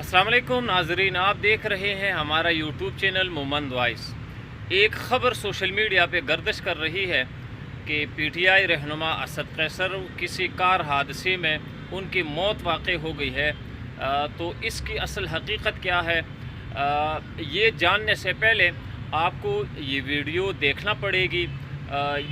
अस्सलाम वालेकुम नाजरीन, आप देख रहे हैं हमारा यूट्यूब चैनल मोमन वॉइस। एक ख़बर सोशल मीडिया पे गर्दिश कर रही है कि पीटीआई रहनुमा असद कैसर किसी कार हादसे में उनकी मौत वाक़ हो गई है। तो इसकी असल हकीकत क्या है, ये जानने से पहले आपको ये वीडियो देखना पड़ेगी।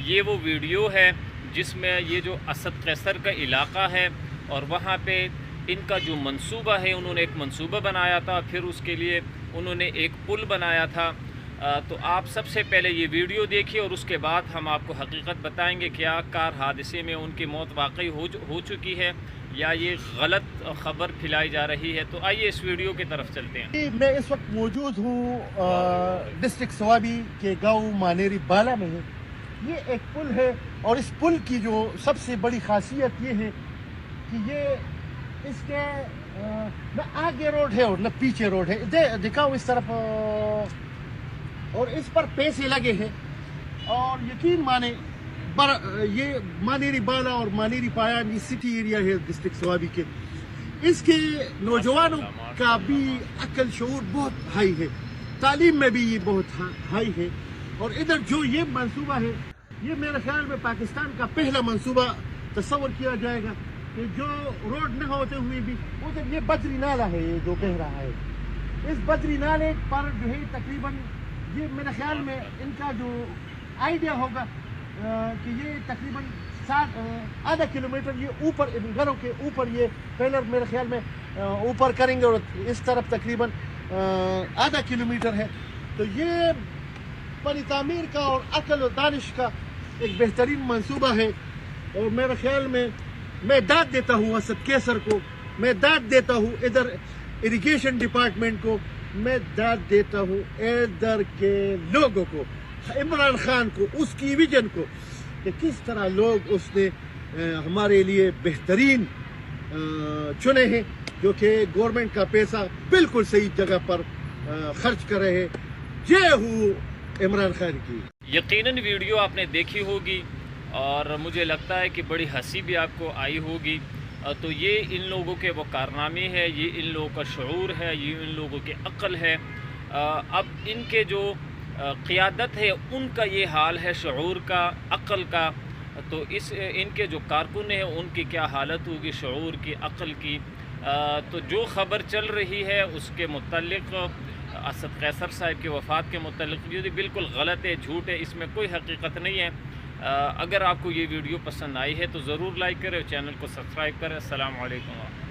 ये वो वीडियो है जिसमें ये जो असद कैसर का इलाक़ा है और वहाँ पे इनका जो मंसूबा है, उन्होंने एक मंसूबा बनाया था, फिर उसके लिए उन्होंने एक पुल बनाया था। तो आप सबसे पहले ये वीडियो देखिए और उसके बाद हम आपको हकीकत बताएंगे क्या कार हादसे में उनकी मौत वाकई हो चुकी है या ये गलत ख़बर फैलाई जा रही है। तो आइए इस वीडियो की तरफ चलते हैं। मैं इस वक्त मौजूद हूँ डिस्ट्रिक्ट स्वाबी के गांव मानेरी बाला में है। ये एक पुल है और इस पुल की जो सबसे बड़ी खासियत ये है कि ये इसके न आगे रोड है और न पीछे रोड है। दिखाओ इस तरफ, और इस पर पैसे लगे हैं और यकीन माने ये मानेरी बाला और मानेरी पायान ये सिटी एरिया है डिस्ट्रिक्ट स्वाबी के। इसके नौजवानों का भी अक्ल शऊर बहुत हाई है, तालीम में भी ये बहुत हाई है। और इधर जो ये मंसूबा है, ये मेरे ख्याल में पाकिस्तान का पहला मंसूबा तस्वर किया जाएगा कि जो रोड न होते हुए भी उधर ये बजरी नाला है, ये जो बह रहा है। इस बजरी नाले पर जो है तकरीबन ये मेरे ख्याल में इनका जो आइडिया होगा कि ये तकरीबन आधा किलोमीटर ये ऊपर इन घरों के ऊपर ये पिलर मेरे ख्याल में ऊपर करेंगे और इस तरफ तकरीबन आधा किलोमीटर है। तो ये बनी तामीर का और अकल और दानिश का एक बेहतरीन मंसूबा है। और मेरे ख्याल में मैं दाद देता हूँ असद कैसर को, मैं दाद देता हूँ इधर इरिगेशन डिपार्टमेंट को, मैं दाद देता हूँ इधर के लोगों को, इमरान खान को, उसकी विजन को कि किस तरह लोग उसने हमारे लिए बेहतरीन चुने हैं, जो कि गवर्नमेंट का पैसा बिल्कुल सही जगह पर खर्च कर रहे हैं। जय हो इमरान खान की। यकीनन वीडियो आपने देखी होगी और मुझे लगता है कि बड़ी हंसी भी आपको आई होगी। तो ये इन लोगों के वो कारनामे हैं, ये इन लोगों का शऊर है, ये इन लोगों की अक्ल है। अब इनके जो क़ियादत है उनका ये हाल है, शऊर का, अक्ल का। तो इनके जो कारकुन हैं उनकी क्या हालत होगी शऊर की, अक्ल की। तो जो ख़बर चल रही है उसके मुतल्लिक़ असद कैसर साहब की वफ़ात के मुतल्लिक़ ये बिल्कुल गलत है, झूठ है, इसमें कोई हकीकत नहीं है। अगर आपको ये वीडियो पसंद आई है तो ज़रूर लाइक करें और चैनल को सब्सक्राइब करें। अस्सलाम वालेकुम।